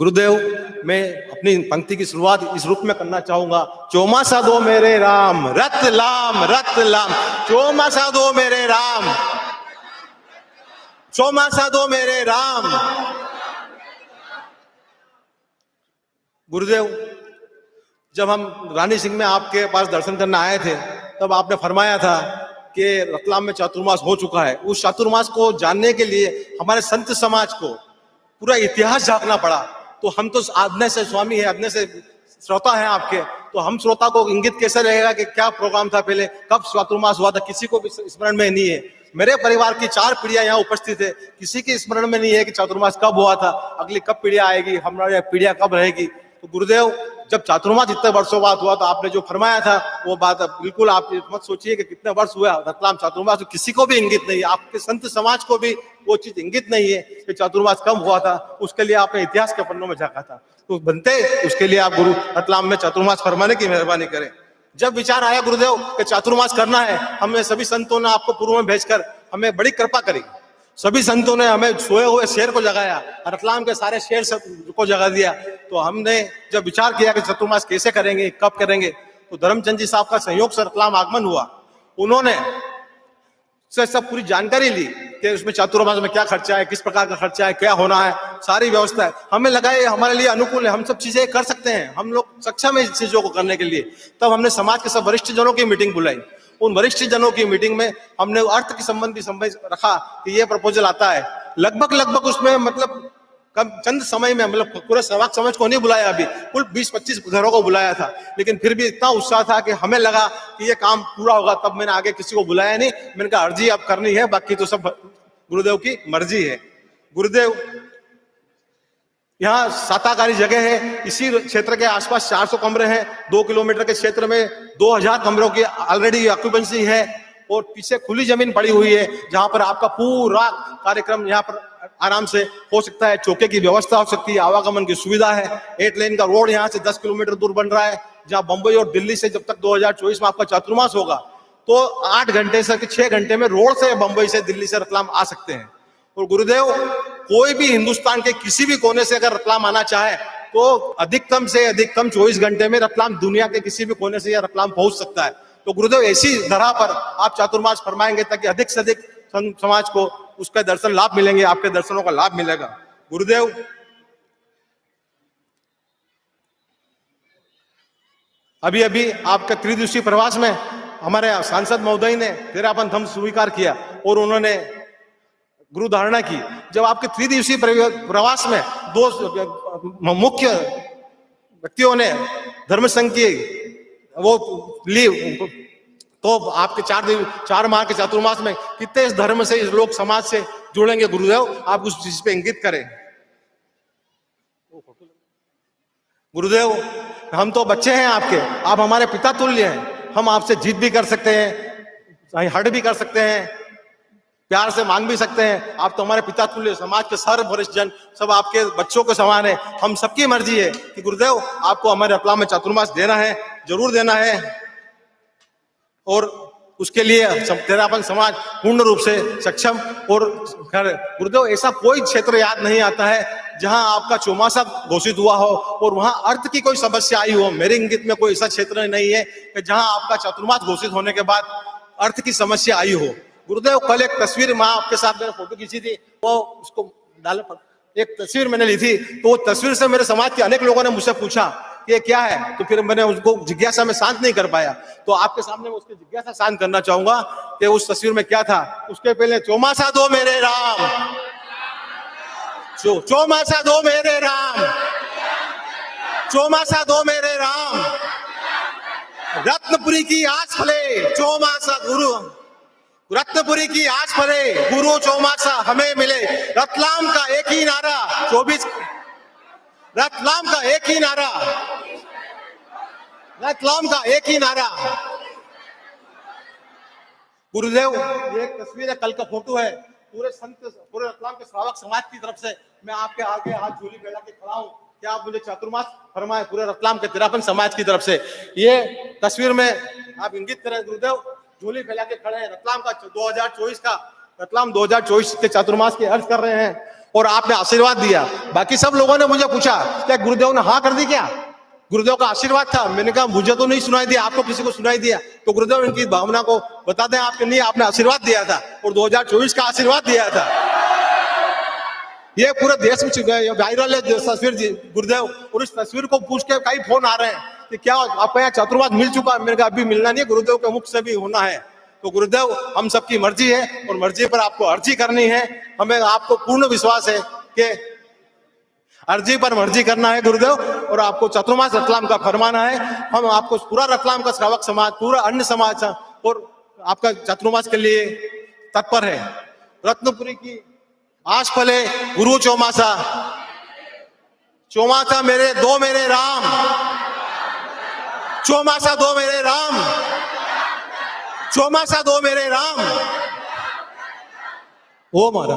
गुरुदेव, मैं अपनी पंक्ति की शुरुआत इस रूप में करना चाहूंगा। चौमासा दो मेरे राम, रतलाम रतलाम। चौमासा दो मेरे राम, चौमासा दो मेरे राम। गुरुदेव, जब हम रानी सिंह में आपके पास दर्शन करने आए थे, तब आपने फरमाया था कि रतलाम में चातुर्मास हो चुका है। उस चातुर्मास को जानने के लिए हमारे संत समाज को पूरा इतिहास झांकना पड़ा। तो हम तो आज्ञा से स्वामी है, आज्ञा से श्रोता हैं आपके, तो हम श्रोता को इंगित कैसे रहेगा कि क्या प्रोग्राम था पहले, कब चातुर्मास हुआ था, किसी को भी स्मरण में नहीं है। मेरे परिवार की 4 पीढ़ियां यहाँ उपस्थित है, किसी की स्मरण में नहीं है कि चातुर्मास कब हुआ था, अगली कब पीढ़ियां आएगी, हमारी पीढ़ियां कब रहेगी। तो गुरुदेव, जब चातुर्मास इतने वर्षों बाद हुआ तो आपने जो फरमाया था वो बात बिल्कुल आप मत सोचिए कि कितने वर्ष हुआ रतलाम चातुर्मास, तो किसी को भी इंगित नहीं है, आपके संत समाज को भी वो चीज इंगित नहीं है कि चातुर्मास कब हुआ था। उसके लिए आपने इतिहास के पन्नों में झांका था, तो बनते उसके लिए आप गुरु रतलाम में चातुर्मास फरमाने की मेहरबानी करें। जब विचार आया गुरुदेव कि चातुर्मास करना है, हमें सभी संतों ने आपको पूर्व में भेजकर हमें बड़ी कृपा करी। सभी संतों ने हमें सोए हुए शेर को जगाया, रतलाम के सारे शेर को जगा दिया। तो हमने जब विचार किया कि चातुर्मास कैसे करेंगे, कब करेंगे, तो धर्मचंद जी साहब का संयोग से रतलाम आगमन हुआ। उन्होंने से सब पूरी जानकारी ली कि उसमें चातुर्मास में क्या खर्चा है, किस प्रकार का खर्चा है, क्या होना है, सारी व्यवस्था है। हमें लगा ये हमारे लिए अनुकूल है, हम सब चीजें कर सकते हैं, हम लोग सक्षम है इस चीजों को करने के लिए। तब हमने समाज के सब वरिष्ठ जनों की मीटिंग बुलाई। उन वरिष्ठ जनों की मीटिंग में हमने अर्थ के संबंधी रखा कि ये प्रपोजल आता है। लगभग उसमें मतलब कम चंद समय में, मतलब पूरे समाज समझ को नहीं बुलाया, अभी कुल 20-25 घरों को बुलाया था, लेकिन फिर भी इतना उत्साह था कि हमें लगा कि ये काम पूरा होगा। तब मैंने आगे किसी को बुलाया नहीं, मैंने कहा अर्जी अब करनी है, बाकी तो सब गुरुदेव की मर्जी है। गुरुदेव, यहाँ साताकारी जगह है, इसी क्षेत्र के आसपास 400 कमरे हैं। 2 किलोमीटर के क्षेत्र में 2000 कमरों की ऑलरेडी ऑक्यूपेंसी है, और पीछे खुली जमीन पड़ी हुई है जहां पर आपका पूरा कार्यक्रम यहाँ पर आराम से हो सकता है। चौके की व्यवस्था हो सकती है, आवागमन की सुविधा है। 8 लेन का रोड यहाँ से 10 किलोमीटर दूर बन रहा है, जहाँ बंबई और दिल्ली से जब तक 2024 में आपका चातुर्मास होगा तो 8 घंटे से 6 घंटे में रोड से बंबई से दिल्ली से रतलाम आ सकते हैं। और गुरुदेव, कोई भी हिंदुस्तान के किसी भी कोने से अगर रतलाम आना चाहे तो अधिकतम से अधिकतम 24 घंटे में रतलाम दुनिया के किसी भी कोने से रतलाम पहुंच सकता है। तो गुरुदेव, ऐसी धरा पर आप चातुर्मास फरमाएंगे ताकि अधिक से अधिक समाज को उसका दर्शन लाभ मिलेंगे, आपके दर्शनों का लाभ मिलेगा। गुरुदेव, अभी अभी आपका त्रिदिवसीय प्रवास में हमारे सांसद महोदय ने तेरापन थम स्वीकार किया और उन्होंने गुरु धारणा की। जब आपके त्रिदिवसीय प्रवास में 2 मुख्य व्यक्तियों ने धर्म संघ की वो ली, तो आपके 4 माह के चातुर्मास में कितने इस धर्म से, इस लोक समाज से जुड़ेंगे गुरुदेव, आप उस चीज पे इंगित करें। गुरुदेव, हम तो बच्चे हैं आपके, आप हमारे पिता तुल्य हैं, हम आपसे जीत भी कर सकते हैं, हट भी कर सकते हैं, प्यार से मांग भी सकते हैं। आप तो हमारे पिता तुल्य, समाज के सर्व वरिष्ठ जन सब आपके बच्चों के समान है। हम सबकी मर्जी है कि गुरुदेव आपको हमारे रतलाम में चातुर्मास देना है, जरूर देना है, और उसके लिए तेरापन समाज पूर्ण रूप से सक्षम। और गुरुदेव, ऐसा कोई क्षेत्र याद नहीं आता है जहां आपका चौमासा घोषित हुआ हो और वहां अर्थ की कोई समस्या आई हो। मेरे इंगित में कोई ऐसा क्षेत्र नहीं है कि जहां आपका चातुर्मास घोषित होने के बाद अर्थ की समस्या आई हो। गुरुदेव, कल एक तस्वीर माँ आपके साथ मैंने फोटो खींची थी, वो उसको डाले, एक तस्वीर मैंने ली थी, तो वो तस्वीर से मेरे समाज के अनेक लोगों ने मुझसे पूछा कि ये क्या है, तो फिर मैंने उसको जिज्ञासा में शांत नहीं कर पाया। तो आपके सामने मैं उसकी जिज्ञासा शांत करना चाहूंगा कि उस तस्वीर में क्या था। उसके पहले चौमासा दो मेरे राम, चौमासा दो मेरे राम, चौमासा दो मेरे राम, रत्नपुरी की आज फले चौमासा गुरु, रत्नपुरी की आज फले गुरु चौमासा हमें मिले। रतलाम का एक ही नारा 24, रतलाम का एक ही नारा, रतलाम का एक ही नारा। गुरुदेव, ये एक तस्वीर है, कल का फोटो है, पूरे रतलाम के श्रावक समाज की तरफ से मैं आपके आगे हाथ झोली फैला के खड़ा हूं कि आप मुझे चातुर्मास फरमाए, पूरे रतलाम के तेरापन समाज की तरफ से। ये तस्वीर में आप इंगित करें गुरुदेव, झोली फैला के खड़े हैं, रतलाम का 2024 का, रतलाम 2024 के चातुर्मास की अर्ज कर रहे हैं। और आपने आशीर्वाद दिया। बाकी सब लोगों ने मुझे पूछा क्या गुरुदेव ने हाँ कर दी क्या? गुरुदेव का आशीर्वाद था। मैंने कहा मुझे तो नहीं सुनाई दिया, आपको किसी को सुनाई दिया तो गुरुदेव इनकी भावना को बता दें आपके लिए, आपने आशीर्वाद दिया था और 2024 का आशीर्वाद दिया था। ये पूरे देश में वायरल है तस्वीर जी गुरुदेव, और इस तस्वीर को पूछ के कई फोन आ रहे हैं कि क्या आपका यहाँ चतुर्मास मिल चुका है? मैंने कहा अभी मिलना नहीं है, गुरुदेव के मुख से भी होना है। तो गुरुदेव हम सबकी मर्जी है और मर्जी पर आपको अर्जी करनी है। हमें आपको पूर्ण विश्वास है कि अर्जी पर मर्जी करना है गुरुदेव, और आपको चतुर्मास रतलाम का फरमाना है। हम आपको पूरा रतलाम का श्रावक समाज, पूरा अन्य समाज और आपका चतुर्मास के लिए तत्पर है। रत्नपुरी की आश फले गुरु चौमासा, चौमासा मेरे दो मेरे राम, चौमासा दो मेरे राम, चौमासा दो मेरे राम। ओ मारा।